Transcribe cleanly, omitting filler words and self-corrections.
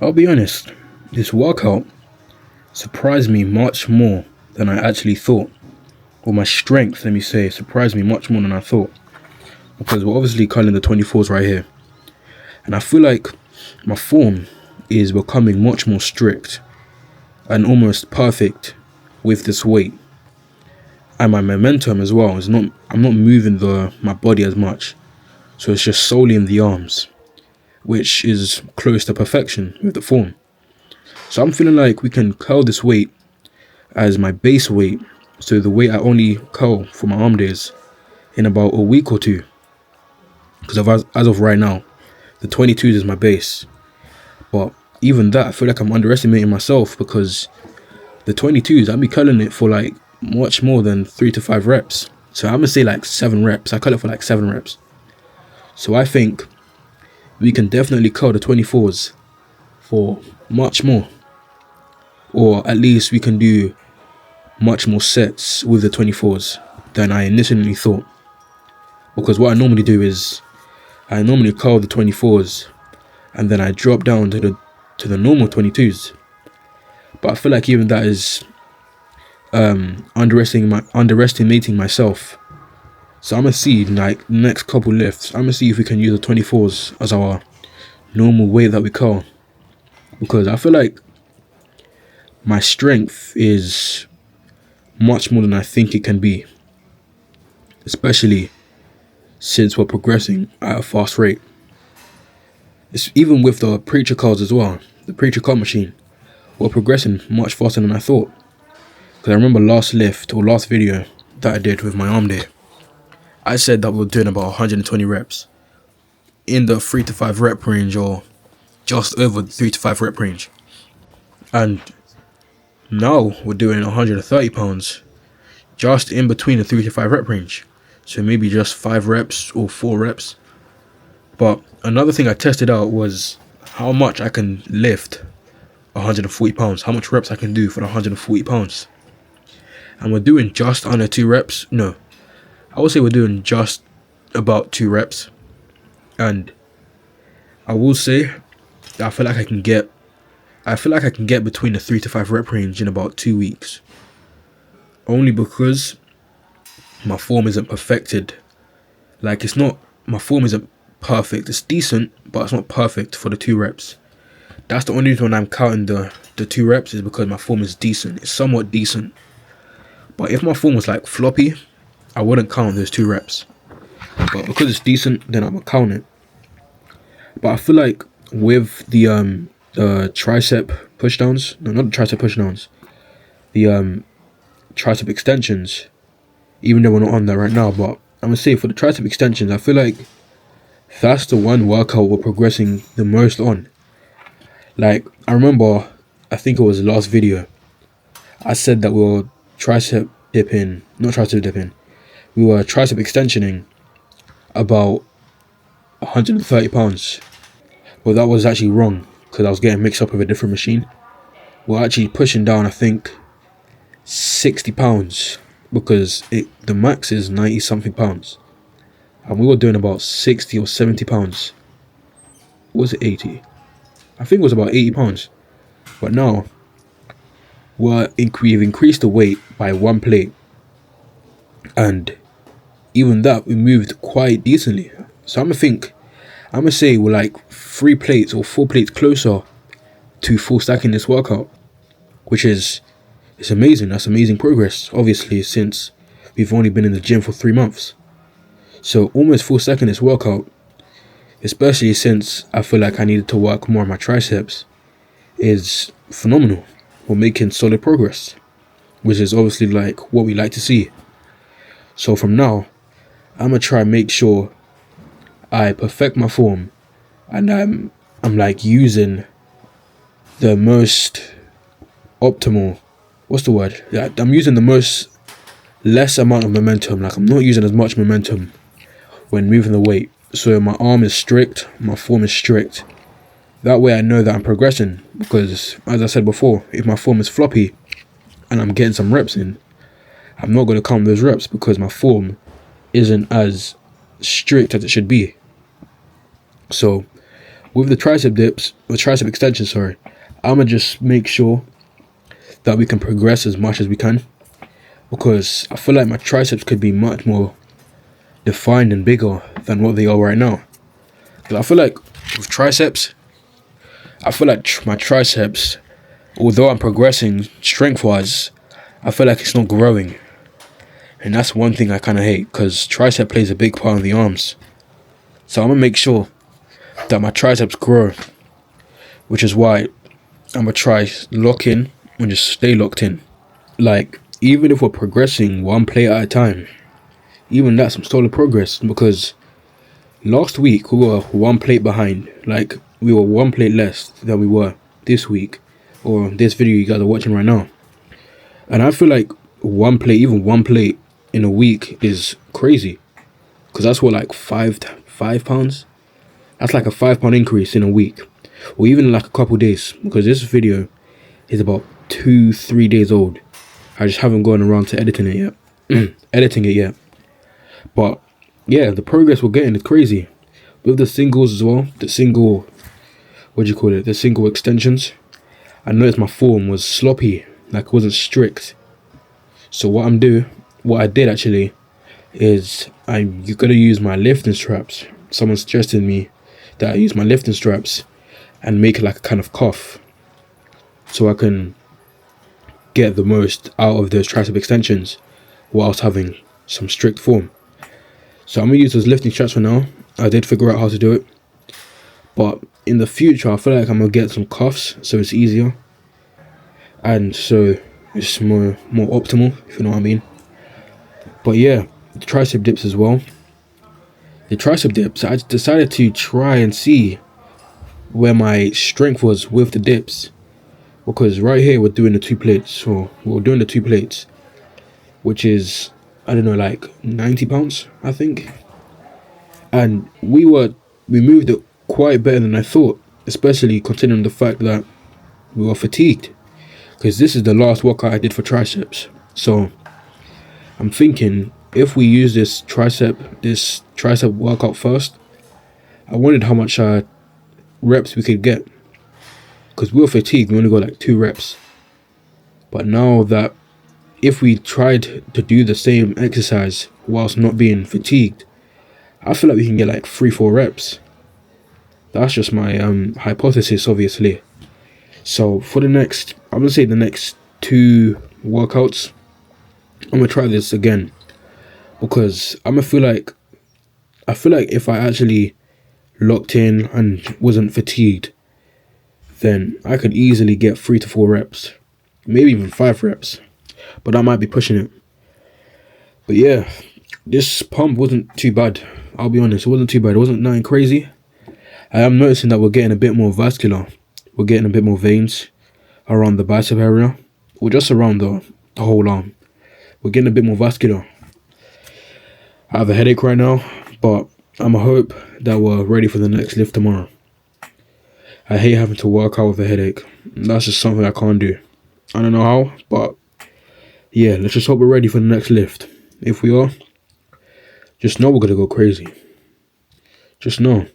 I'll be honest, this workout surprised me much more than I actually thought. Or my strength, let me say, surprised me much more than I thought. Because we're obviously calling the 24s right here. And I feel like my form is becoming much more strict and almost perfect with this weight. And my momentum as well is not, I'm not moving my body as much. So it's just solely in the arms, which is close to perfection with the form. So I'm feeling like we can curl this weight as my base weight. So the weight I only curl for my arm days in about a week or two. Because as of right now, the 22s is my base. But even that, I feel like I'm underestimating myself, because the 22s, I'll be curling it for like much more than 3 to 5 reps. So I'm going to say like 7 reps. I curl it for like 7 reps. So I think we can definitely curl the 24s for much more. Or at least we can do much more sets with the 24s than I initially thought. Because what I normally do is I normally curl the 24s and then I drop down to the normal 22s. But I feel like even that is underestimating myself. So I'm going to see, like, next couple lifts, I'm going to see if we can use the 24s as our normal weight that we curl. Because I feel like my strength is much more than I think it can be. Especially since we're progressing at a fast rate. It's even with the preacher cards as well, the preacher card machine, we're progressing much faster than I thought. Because I remember last video that I did with my arm day, I said that we were doing about 120 reps in the 3 to 5 rep range, or just over the 3 to 5 rep range. And now we're doing 130 pounds just in between the 3 to 5 rep range. So maybe just 5 reps or 4 reps. But another thing I tested out was how much I can lift 140 pounds, how much reps I can do for the 140 pounds. And we're doing just under 2 reps. No, I would say we're doing just about 2 reps. And I will say that I feel like I can get between the 3 to 5 rep range in about 2 weeks. Only because my form isn't perfected. Like, my form isn't perfect. It's decent, but it's not perfect for the 2 reps. That's the only reason when I'm counting the 2 reps, is because my form is decent. It's somewhat decent. But if my form was like floppy, I wouldn't count those 2 reps. But because it's decent, then I'm gonna count it. But I feel like with the tricep pushdowns, no, not the tricep pushdowns, the tricep extensions, even though we're not on that right now, but I'm gonna say for the tricep extensions, I feel like that's the one workout we're progressing the most on. Like, I remember, I think it was the last video, I said that we were tricep extensioning about 130 pounds. Well, that was actually wrong, because I was getting mixed up with a different machine. We're actually pushing down, I think, 60 pounds, because the max is 90 something pounds. And we were doing about 60 or 70 pounds. Or was it 80? I think it was about 80 pounds. But now, we've increased the weight by 1 plate. And even that, we moved quite decently. So I'm going to say we're like 3 plates or 4 plates closer to full stacking this workout. Which is, it's amazing. That's amazing progress, obviously, since we've only been in the gym for 3 months. So almost full stacking this workout, especially since I feel like I needed to work more on my triceps, is phenomenal. We're making solid progress, which is obviously like what we like to see. So from now, I'm gonna try and make sure I perfect my form, and I'm like using the most optimal, what's the word? Yeah, I'm using the most less amount of momentum. Like, I'm not using as much momentum when moving the weight. So my arm is strict, my form is strict. That way I know that I'm progressing, because as I said before, if my form is floppy and I'm getting some reps in, I'm not going to count those reps because my form isn't as strict as it should be. So with the tricep extension, sorry, I'ma just make sure that we can progress as much as we can, because I feel like my triceps could be much more defined and bigger than what they are right now. 'Cause I feel like with triceps, my triceps, although I'm progressing strength-wise, I feel like it's not growing. And that's one thing I kind of hate, because tricep plays a big part in the arms. So I'm going to make sure that my triceps grow, which is why I'm going to try lock in and just stay locked in. Like, even if we're progressing one plate at a time, even that's some solid progress, because last week we were one plate behind. Like, we were one plate less than we were this week, or this video you guys are watching right now. And I feel like even one plate in a week is crazy, because that's what, like 5 pounds. That's like a 5 pound increase in a week, or even like a couple days, because this video is about 2-3 days old. I just haven't gone around to editing it yet. But yeah, the progress we're getting is crazy. With the singles as well, the single extensions, I noticed my form was sloppy, like it wasn't strict. So what I did actually is you gotta use my lifting straps. Someone suggested me that I use my lifting straps and make like a kind of cuff, so I can get the most out of those tricep extensions whilst having some strict form. So I'm gonna use those lifting straps for now. I did figure out how to do it, but in the future I feel like I'm gonna get some cuffs so it's easier, and so it's more optimal, if you know what I mean. But yeah, the tricep dips as well. The tricep dips, I decided to try and see where my strength was with the dips, because right here we're doing the 2 plates, which is, I don't know, like 90 pounds, I think. And we moved it quite better than I thought, especially considering the fact that we were fatigued, because this is the last workout I did for triceps. So I'm thinking, if we use this tricep workout first, I wondered how much reps we could get, because we were fatigued, we only got like 2 reps. But now that if we tried to do the same exercise whilst not being fatigued, I feel like we can get like 3-4 reps. That's just my hypothesis, obviously. So for the next 2 workouts, I'm gonna try this again, because I feel like if I actually locked in and wasn't fatigued, then I could easily get 3 to 4 reps, maybe even 5 reps, but I might be pushing it. But yeah, this pump wasn't too bad, I'll be honest. It wasn't too bad. It wasn't nothing crazy. I am noticing that we're getting a bit more vascular. We're getting a bit more veins around the bicep area, or just around the whole arm. We're getting a bit more vascular. I have a headache right now, but I'm a hope that we're ready for the next lift tomorrow. I hate having to work out with a headache. That's just something I can't do. I don't know how, but yeah, let's just hope we're ready for the next lift. If we are, just know we're gonna go crazy. Just know.